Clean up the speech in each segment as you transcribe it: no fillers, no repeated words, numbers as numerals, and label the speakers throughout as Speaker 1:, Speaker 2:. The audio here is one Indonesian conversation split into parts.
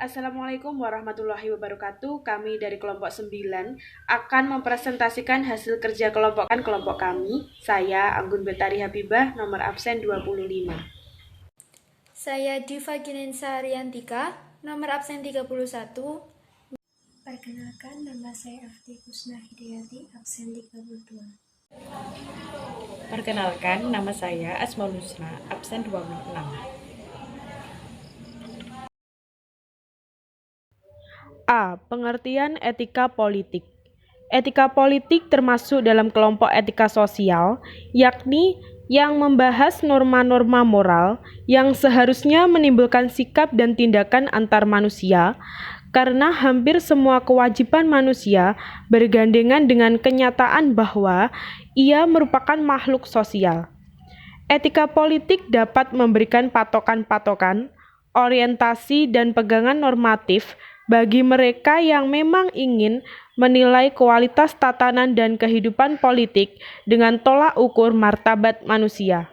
Speaker 1: Assalamualaikum warahmatullahi wabarakatuh. Kami dari kelompok 9 akan mempresentasikan hasil kerja kelompok kami. Saya Anggun Betari Habibah, nomor absen 25.
Speaker 2: Saya Diva Ginensa Ariantika, nomor absen 31.
Speaker 3: Perkenalkan, nama saya Afti Kusna Hidayati, absen 32.
Speaker 4: Perkenalkan, nama saya Asmaul Husna, absen 26.
Speaker 1: A. Pengertian etika politik. Etika politik termasuk dalam kelompok etika sosial, yakni yang membahas norma-norma moral yang seharusnya menimbulkan sikap dan tindakan antar manusia, karena hampir semua kewajiban manusia bergandengan dengan kenyataan bahwa ia merupakan makhluk sosial. Etika politik dapat memberikan patokan-patokan, orientasi, dan pegangan normatif bagi mereka yang memang ingin menilai kualitas tatanan dan kehidupan politik dengan tolak ukur martabat manusia.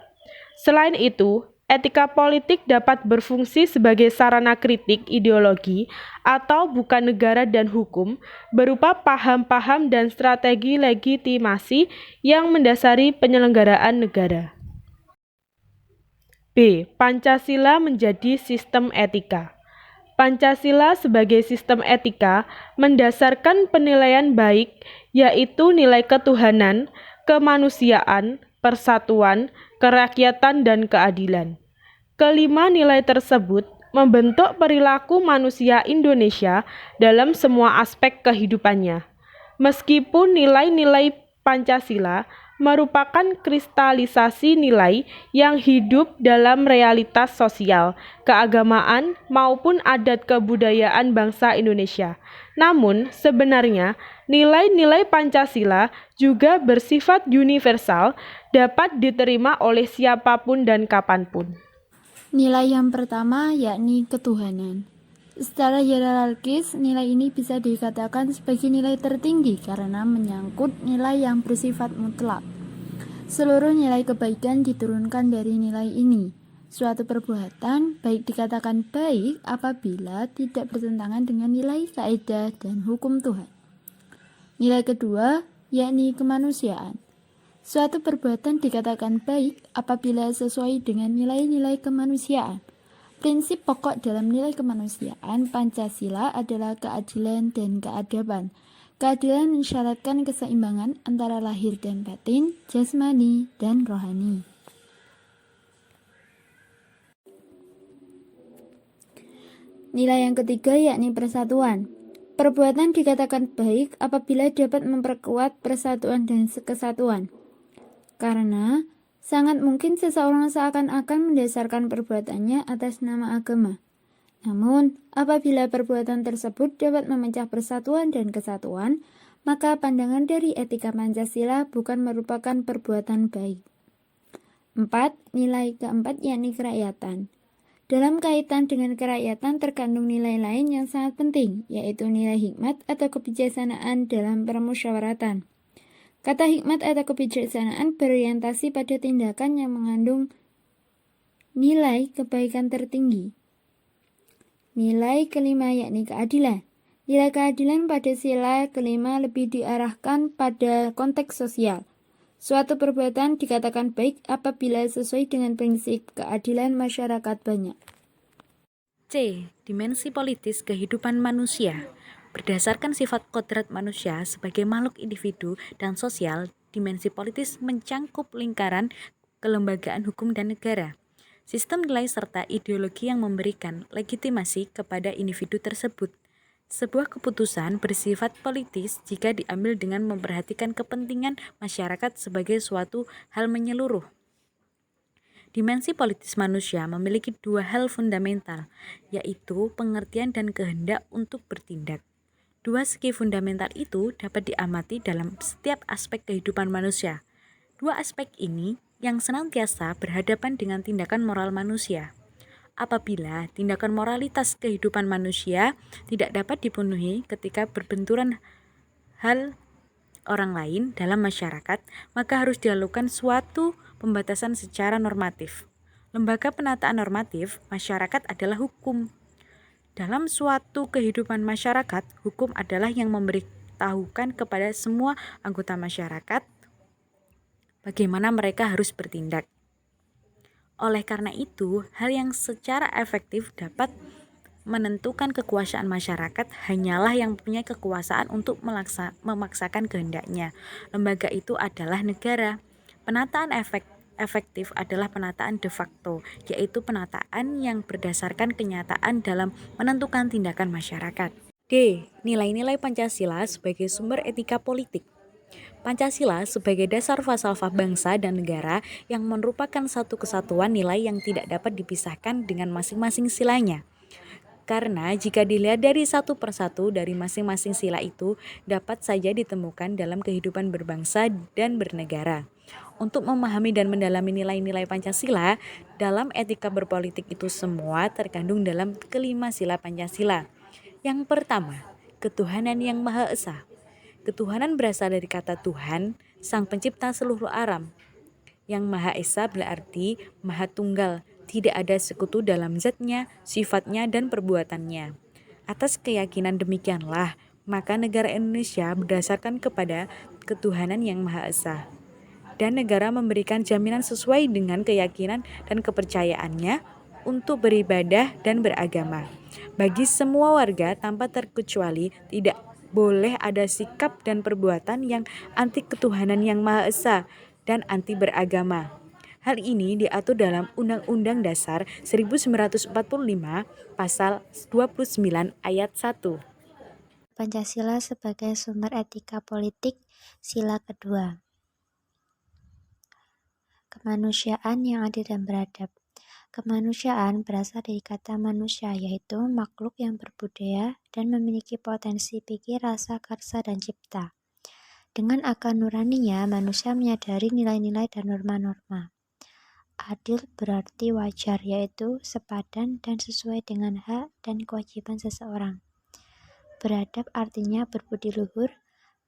Speaker 1: Selain itu, etika politik dapat berfungsi sebagai sarana kritik ideologi atau bukan negara dan hukum berupa paham-paham dan strategi legitimasi yang mendasari penyelenggaraan negara. B. Pancasila menjadi sistem etika. Pancasila sebagai sistem etika mendasarkan penilaian baik, yaitu nilai ketuhanan, kemanusiaan, persatuan, kerakyatan, dan keadilan. Kelima nilai tersebut membentuk perilaku manusia Indonesia dalam semua aspek kehidupannya. Meskipun nilai-nilai Pancasila merupakan kristalisasi nilai yang hidup dalam realitas sosial, keagamaan, maupun adat kebudayaan bangsa Indonesia. Namun, sebenarnya nilai-nilai Pancasila juga bersifat universal, dapat diterima oleh siapapun dan kapanpun.
Speaker 2: Nilai yang pertama yakni ketuhanan. Secara hierarkis, nilai ini bisa dikatakan sebagai nilai tertinggi karena menyangkut nilai yang bersifat mutlak. Seluruh nilai kebaikan diturunkan dari nilai ini. Suatu perbuatan baik dikatakan baik apabila tidak bertentangan dengan nilai kaidah dan hukum Tuhan. Nilai kedua yakni kemanusiaan. Suatu perbuatan dikatakan baik apabila sesuai dengan nilai-nilai kemanusiaan. Prinsip pokok dalam nilai kemanusiaan Pancasila adalah keadilan dan keadaban. Keadilan mensyaratkan keseimbangan antara lahir dan batin, jasmani dan rohani. Nilai yang ketiga yakni persatuan. Perbuatan dikatakan baik apabila dapat memperkuat persatuan dan kesatuan. Karena sangat mungkin seseorang seakan-akan mendasarkan perbuatannya atas nama agama. Namun, apabila perbuatan tersebut dapat memecah persatuan dan kesatuan, maka pandangan dari etika Pancasila bukan merupakan perbuatan baik. 4. Nilai keempat yakni kerakyatan. Dalam kaitan dengan kerakyatan terkandung nilai lain yang sangat penting, yaitu nilai hikmat atau kebijaksanaan dalam permusyawaratan. Kata hikmat atau kebijaksanaan berorientasi pada tindakan yang mengandung nilai kebaikan tertinggi. Nilai kelima yakni keadilan. Nilai keadilan pada sila kelima lebih diarahkan pada konteks sosial. Suatu perbuatan dikatakan baik apabila sesuai dengan prinsip keadilan masyarakat banyak.
Speaker 4: C. Dimensi politis kehidupan manusia. Berdasarkan sifat kodrat manusia sebagai makhluk individu dan sosial, dimensi politis mencangkup lingkaran kelembagaan hukum dan negara, sistem nilai serta ideologi yang memberikan legitimasi kepada individu tersebut. Sebuah keputusan bersifat politis jika diambil dengan memperhatikan kepentingan masyarakat sebagai suatu hal menyeluruh. Dimensi politis manusia memiliki dua hal fundamental, yaitu pengertian dan kehendak untuk bertindak. Dua segi fundamental itu dapat diamati dalam setiap aspek kehidupan manusia. Dua aspek ini yang senantiasa berhadapan dengan tindakan moral manusia. Apabila tindakan moralitas kehidupan manusia tidak dapat dipenuhi ketika berbenturan hal orang lain dalam masyarakat, maka harus dilakukan suatu pembatasan secara normatif. Lembaga penataan normatif masyarakat adalah hukum. Dalam suatu kehidupan masyarakat, hukum adalah yang memberitahukan kepada semua anggota masyarakat bagaimana mereka harus bertindak. Oleh karena itu, hal yang secara efektif dapat menentukan kekuasaan masyarakat hanyalah yang punya kekuasaan untuk memaksakan kehendaknya. Lembaga itu adalah negara. Penataan efektif adalah penataan de facto, yaitu penataan yang berdasarkan kenyataan dalam menentukan tindakan masyarakat. D. Nilai-nilai Pancasila sebagai sumber etika politik. Pancasila sebagai dasar falsafah bangsa dan negara yang merupakan satu kesatuan nilai yang tidak dapat dipisahkan dengan masing-masing silanya. Karena jika dilihat dari satu persatu dari masing-masing sila itu dapat saja ditemukan dalam kehidupan berbangsa dan bernegara. Untuk memahami dan mendalami nilai-nilai Pancasila, dalam etika berpolitik itu semua terkandung dalam kelima sila Pancasila. Yang pertama, ketuhanan yang Maha Esa. Ketuhanan berasal dari kata Tuhan, Sang Pencipta seluruh alam. Yang Maha Esa berarti Maha Tunggal, tidak ada sekutu dalam zatnya, sifatnya, dan perbuatannya. Atas keyakinan demikianlah, maka negara Indonesia berdasarkan kepada ketuhanan yang Maha Esa. Dan negara memberikan jaminan sesuai dengan keyakinan dan kepercayaannya untuk beribadah dan beragama. Bagi semua warga tanpa terkecuali tidak boleh ada sikap dan perbuatan yang anti ketuhanan yang Maha Esa dan anti beragama. Hal ini diatur dalam Undang-Undang Dasar 1945 Pasal 29 Ayat 1.
Speaker 2: Pancasila sebagai sumber etika politik. Sila kedua. Kemanusiaan yang adil dan beradab. Kemanusiaan berasal dari kata manusia, yaitu makhluk yang berbudaya dan memiliki potensi pikir, rasa, karsa, dan cipta. Dengan akal nuraninya, manusia menyadari nilai-nilai dan norma-norma. Adil berarti wajar, yaitu sepadan dan sesuai dengan hak dan kewajiban seseorang. Beradab artinya berbudi luhur,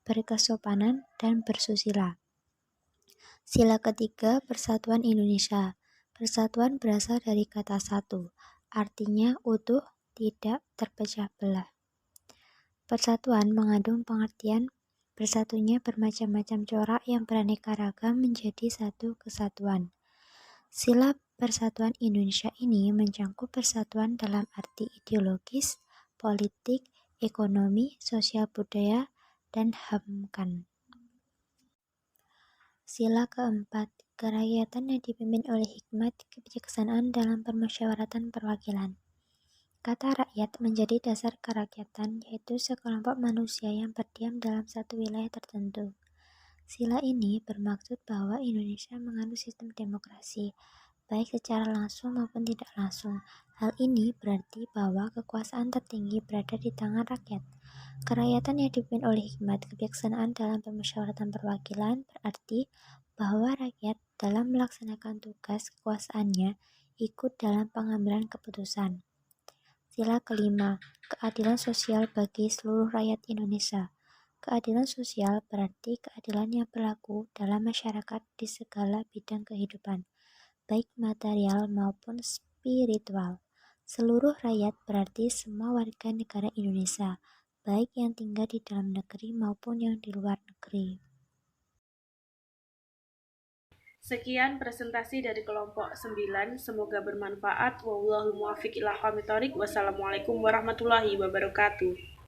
Speaker 2: berkesopanan, dan bersusila. Sila ketiga, Persatuan Indonesia. Persatuan berasal dari kata satu, artinya utuh, tidak terpecah belah. Persatuan mengandung pengertian bersatunya bermacam-macam corak yang beraneka ragam menjadi satu kesatuan. Sila Persatuan Indonesia ini mencakup persatuan dalam arti ideologis, politik, ekonomi, sosial budaya, dan HAM. Sila keempat, kerakyatan yang dipimpin oleh hikmat kebijaksanaan dalam permusyawaratan perwakilan. Kata rakyat menjadi dasar kerakyatan, yaitu sekelompok manusia yang berdiam dalam satu wilayah tertentu. Sila ini bermaksud bahwa Indonesia menganut sistem demokrasi, baik secara langsung maupun tidak langsung. Hal ini berarti bahwa kekuasaan tertinggi berada di tangan rakyat. Kerakyatan yang dipimpin oleh hikmat kebijaksanaan dalam permusyawaratan perwakilan berarti bahwa rakyat dalam melaksanakan tugas kekuasaannya ikut dalam pengambilan keputusan. Sila kelima, keadilan sosial bagi seluruh rakyat Indonesia. Keadilan sosial berarti keadilan yang berlaku dalam masyarakat di segala bidang kehidupan, baik material maupun spiritual. Seluruh rakyat berarti semua warga negara Indonesia, baik yang tinggal di dalam negeri maupun yang di luar negeri.
Speaker 1: Sekian presentasi dari kelompok 9, semoga bermanfaat. Wallahul muwaffiq ila aqwamit thoriq. Wassalamualaikum warahmatullahi wabarakatuh.